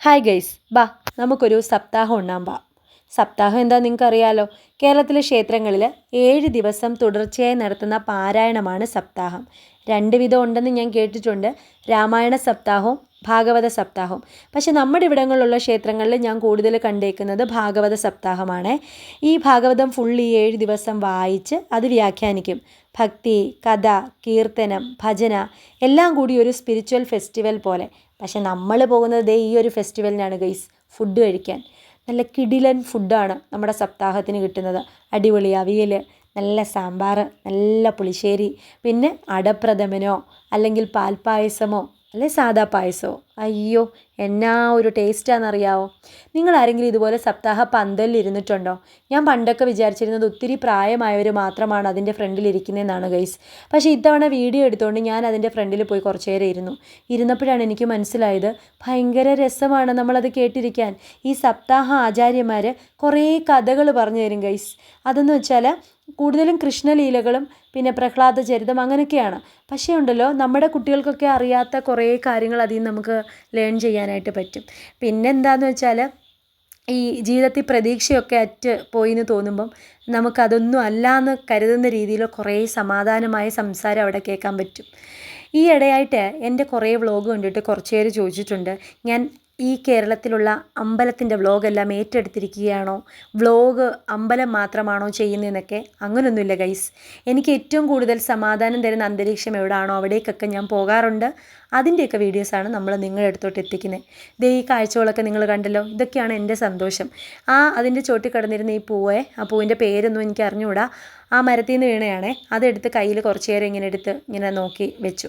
Hi guys, ബാ നമുക്കൊരു സപ്താഹം ഉണ്ണാൻ പാ. സപ്താഹം എന്താ നിങ്ങൾക്കറിയാലോ. കേരളത്തിലെ ക്ഷേത്രങ്ങളിൽ 7 ദിവസം തുടർച്ചയായി നടത്തുന്ന പാരായണമാണ് സപ്താഹം. 2 വിധം ഉണ്ടെന്ന് ഞാൻ കേട്ടിട്ടുണ്ട്, രാമായണ സപ്താഹവും ഭാഗവത സപ്താഹവും. പക്ഷെ നമ്മുടെ ഇവിടങ്ങളിലുള്ള ക്ഷേത്രങ്ങളിൽ ഞാൻ കൂടുതൽ കണ്ടേക്കുന്നത് ഭാഗവത സപ്താഹമാണ്. ഈ ഭാഗവതം ഫുൾ ഈ 7 ദിവസം വായിച്ച് അത് വ്യാഖ്യാനിക്കും. ഭക്തി, കഥ, കീർത്തനം, ഭജന എല്ലാം കൂടി ഒരു സ്പിരിച്വൽ ഫെസ്റ്റിവൽ പോലെ. പക്ഷെ നമ്മൾ പോകുന്നത് ഈ ഒരു ഫെസ്റ്റിവലിനാണ് ഗൈസ്, ഫുഡ് കഴിക്കാൻ. നല്ല കിടിലൻ ഫുഡാണ് നമ്മുടെ സപ്താഹത്തിന് കിട്ടുന്നത്. അടിപൊളി അവിയൽ, നല്ല സാമ്പാർ, നല്ല പുളിശ്ശേരി, പിന്നെ അടപ്രഥമനോ അല്ലെങ്കിൽ പാൽപ്പായസമോ അല്ലെ സാദാ പായസമോ. അയ്യോ എന്നാ ഒരു ടേസ്റ്റാണെന്നറിയാവോ. നിങ്ങൾ ആരെങ്കിലും ഇതുപോലെ സപ്താഹ പന്തലിൽ ഇരുന്നിട്ടുണ്ടോ? ഞാൻ പണ്ടൊക്കെ വിചാരിച്ചിരുന്നത് ഒത്തിരി പ്രായമായവർ മാത്രമാണ് അതിൻ്റെ ഫ്രണ്ടിൽ ഇരിക്കുന്നതെന്നാണ് ഗൈസ്. പക്ഷേ ഇത്തവണ വീഡിയോ എടുത്തുകൊണ്ട് ഞാൻ അതിൻ്റെ ഫ്രണ്ടിൽ പോയി കുറച്ച് നേരം ഇരുന്നപ്പോഴാണ് എനിക്ക് മനസ്സിലായത്, ഭയങ്കര രസമാണ് നമ്മളത് കേട്ടിരിക്കാൻ. ഈ സപ്താഹ ആചാര്യന്മാർ കുറേ കഥകൾ പറഞ്ഞു തരും ഗൈസ്. അതെന്ന് വെച്ചാൽ കൂടുതലും കൃഷ്ണലീലകളും പിന്നെ പ്രഹ്ലാദ ചരിതം അങ്ങനെയൊക്കെയാണ്. പക്ഷേ ഉണ്ടല്ലോ, നമ്മുടെ കുട്ടികൾക്കൊക്കെ അറിയാത്ത കുറേ കാര്യങ്ങൾ അതിൽ നിന്ന് നമുക്ക് ലേൺ ചെയ്യാനായിട്ട് പറ്റും. പിന്നെന്താണെന്ന് വെച്ചാൽ, ഈ ജീവിതത്തിൽ പ്രതീക്ഷയൊക്കെ അറ്റ് പോയിന്ന് തോന്നുമ്പം നമുക്കതൊന്നും അല്ലാന്ന് കരുതുന്ന രീതിയിൽ കുറേ സമാധാനമായ സംസാരം അവിടെ കേൾക്കാൻ പറ്റും. ഈ ഇടയായിട്ട് എൻ്റെ കുറേ വ്ളോഗ് കണ്ടിട്ട് കുറച്ച് പേര് ചോദിച്ചിട്ടുണ്ട്, ഞാൻ ഈ കേരളത്തിലുള്ള അമ്പലത്തിൻ്റെ വ്ളോഗെല്ലാം ഏറ്റെടുത്തിരിക്കുകയാണോ, വ്ളോഗ് അമ്പലം മാത്രമാണോ ചെയ്യുന്നതെന്നൊക്കെ. അങ്ങനെയൊന്നുമില്ല ഗൈസ്. എനിക്ക് ഏറ്റവും കൂടുതൽ സമാധാനം തരുന്ന അന്തരീക്ഷം എവിടെയാണോ അവിടേക്കൊക്കെ ഞാൻ പോകാറുണ്ട്. അതിൻ്റെയൊക്കെ വീഡിയോസാണ് നമ്മൾ നിങ്ങളുടെ അടുത്തോട്ട് എത്തിക്കുന്നത്. ഈ കാഴ്ചകളൊക്കെ നിങ്ങൾ കണ്ടല്ലോ, ഇതൊക്കെയാണ് എൻ്റെ സന്തോഷം. അതിൻ്റെ ചോട്ടിൽ കിടന്നിരുന്ന ഈ ആ പൂവിൻ്റെ പേരൊന്നും എനിക്ക് അറിഞ്ഞുകൂടാ. ആ മരത്തിൽ നിന്ന് വീണയാണേ. അതെടുത്ത് കയ്യിൽ കുറച്ച് നേരം ഇങ്ങനെ നോക്കി വെച്ചു.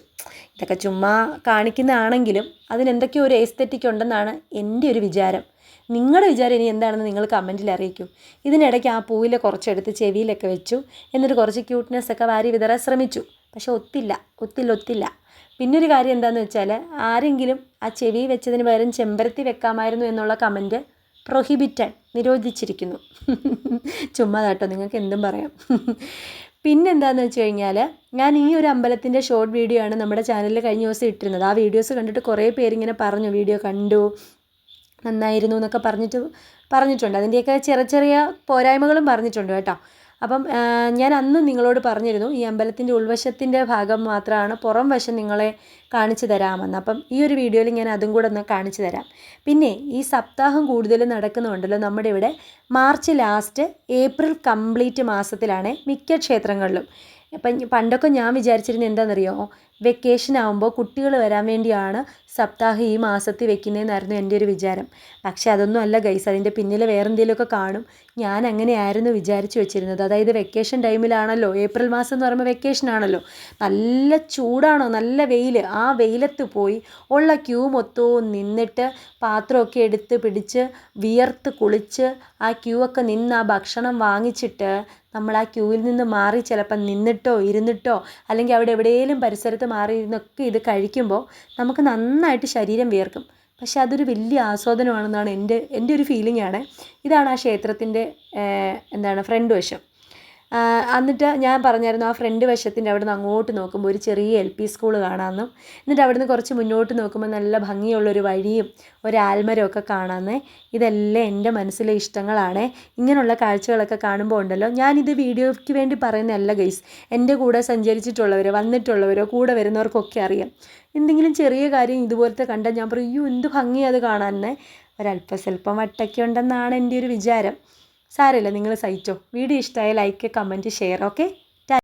ഇതൊക്കെ ചുമ്മാ കാണിക്കുന്നതാണെങ്കിലും അതിനെന്തൊക്കെയോ ഒരു എസ്തെറ്റിക് ഉണ്ടെന്നാണ് എൻ്റെ ഒരു വിചാരം. നിങ്ങളുടെ വിചാരം ഇനി എന്താണെന്ന് നിങ്ങൾ കമൻറ്റിൽ അറിയിക്കൂ. ഇതിനിടയ്ക്ക് ആ പൂവിലെ കുറച്ചെടുത്ത് ചെവിയിലൊക്കെ വെച്ചു. എന്നിട്ട് കുറച്ച് ക്യൂട്ട്നെസ്സൊക്കെ വാരി വിതറാൻ ശ്രമിച്ചു. പക്ഷെ ഒത്തില്ല. പിന്നൊരു കാര്യം എന്താണെന്ന് വെച്ചാൽ, ആരെങ്കിലും ആ ചെവി വെച്ചതിന് പകരം ചെമ്പരത്തി വെക്കാമായിരുന്നു എന്നുള്ള കമൻറ്റ് പ്രൊഹിബിറ്റഡ്, നിരോധിച്ചിരിക്കുന്നു. ചുമ്മാ കേട്ടോ, നിങ്ങൾക്ക് എന്തും പറയാം. പിന്നെന്താണെന്ന് വെച്ച് കഴിഞ്ഞാൽ, ഞാൻ ഈ ഒരു അമ്പലത്തിൻ്റെ ഷോർട്ട് വീഡിയോ ആണ് നമ്മുടെ ചാനലിൽ കഴിഞ്ഞ ദിവസം ഇട്ടിരുന്നത്. ആ വീഡിയോസ് കണ്ടിട്ട് കുറേ പേരിങ്ങനെ പറഞ്ഞു, വീഡിയോ കണ്ടു, നന്നായിരുന്നു എന്നൊക്കെ പറഞ്ഞിട്ടുണ്ട്. അതിൻ്റെയൊക്കെ ചെറിയ പോരായ്മകളും പറഞ്ഞിട്ടുണ്ട് കേട്ടോ. അപ്പം ഞാൻ അന്ന് നിങ്ങളോട് പറഞ്ഞിരുന്നു, ഈ അമ്പലത്തിൻ്റെ ഉൾവശത്തിൻ്റെ ഭാഗം മാത്രമാണ്, പുറം വശം നിങ്ങളെ കാണിച്ചു തരാമെന്ന്. അപ്പം ഈ ഒരു വീഡിയോയിൽ ഞാൻ അതും കൂടെ ഒന്ന് കാണിച്ചു തരാം. പിന്നെ ഈ സപ്താഹം കൂടുതലും നടക്കുന്നുണ്ടല്ലോ നമ്മുടെ ഇവിടെ മാർച്ച് ലാസ്റ്റ് ഏപ്രിൽ കംപ്ലീറ്റ് മാസത്തിലാണ് മിക്ക ക്ഷേത്രങ്ങളിലും. അപ്പം പണ്ടൊക്കെ ഞാൻ വിചാരിച്ചിരുന്നത് എന്താണെന്നറിയോ, വെക്കേഷൻ ആകുമ്പോൾ കുട്ടികൾ വരാൻ വേണ്ടിയാണ് സപ്താഹം ഈ മാസത്തിൽ വെക്കുന്നതെന്നായിരുന്നു എൻ്റെ ഒരു വിചാരം. പക്ഷേ അതൊന്നും അല്ല ഗൈസ്, അതിൻ്റെ പിന്നിൽ വേറെ എന്തെങ്കിലുമൊക്കെ കാണും. ഞാൻ അങ്ങനെയായിരുന്നു വിചാരിച്ചു വെച്ചിരുന്നത്. അതായത് വെക്കേഷൻ ടൈമിലാണല്ലോ, ഏപ്രിൽ മാസം എന്ന് പറയുമ്പോൾ വെക്കേഷൻ ആണല്ലോ, നല്ല ചൂടാണോ, നല്ല വെയിൽ. ആ വെയിലത്ത് പോയി ഉള്ള ക്യൂ മൊത്തവും നിന്നിട്ട് പാത്രമൊക്കെ എടുത്ത് പിടിച്ച് വിയർത്ത് കുളിച്ച് ആ ക്യൂ ഒക്കെ നിന്ന് ആ ഭക്ഷണം വാങ്ങിച്ചിട്ട് നമ്മൾ ആ ക്യൂവിൽ നിന്ന് മാറി ചിലപ്പം നിന്നിട്ടോ ഇരുന്നിട്ടോ അല്ലെങ്കിൽ അവിടെ എവിടെയെങ്കിലും പരിസരത്ത് മാറി ഇരുന്നൊക്കെ ഇത് കഴിക്കുമ്പോൾ നമുക്ക് നന്നായിട്ട് ശരീരം വിയർക്കും. പക്ഷെ അതൊരു വലിയ ആസ്വാദനമാണെന്നാണ് എൻ്റെ ഒരു ഫീലിംഗ് ആണ്. ഇതാണ് ആ ക്ഷേത്രത്തിൻ്റെ ഫ്രണ്ട് വശം. എന്നിട്ട് ഞാൻ പറഞ്ഞായിരുന്നു, ആ ഫ്രണ്ട് വശത്തിൻ്റെ അവിടെ നിന്ന് അങ്ങോട്ട് നോക്കുമ്പോൾ ഒരു ചെറിയ LP സ്കൂൾ കാണാമെന്നും, എന്നിട്ട് അവിടെ നിന്ന് കുറച്ച് മുന്നോട്ട് നോക്കുമ്പോൾ നല്ല ഭംഗിയുള്ളൊരു വഴിയും ഒരു ആൽമരമൊക്കെ കാണാമെന്നേ. ഇതെല്ലാം എൻ്റെ മനസ്സിലെ ഇഷ്ടങ്ങളാണ്. ഇങ്ങനെയുള്ള കാഴ്ചകളൊക്കെ കാണുമ്പോൾ ഉണ്ടല്ലോ, ഞാനിത് വീഡിയോയ്ക്ക് വേണ്ടി പറയുന്നതല്ല ഗൈസ്, എൻ്റെ കൂടെ സഞ്ചരിച്ചിട്ടുള്ളവരോ വന്നിട്ടുള്ളവരോ കൂടെ വരുന്നവർക്കൊക്കെ അറിയാം. എന്തെങ്കിലും ചെറിയ കാര്യം ഇതുപോലത്തെ കണ്ടാൽ ഞാൻ പറയും, അയ്യോ എന്ത് ഭംഗിയാണ് അത് കാണാൻ. ഒരല്പസ്വല്പം വട്ടൊക്കെ ഉണ്ടെന്നാണ് എൻ്റെ ഒരു വിചാരം. സാരമില്ല, നിങ്ങൾ സഹിച്ചോ. വീഡിയോ ഇഷ്ടമായ ലൈക്ക്, കമൻറ്റ്, ഷെയർ. ഓക്കെ.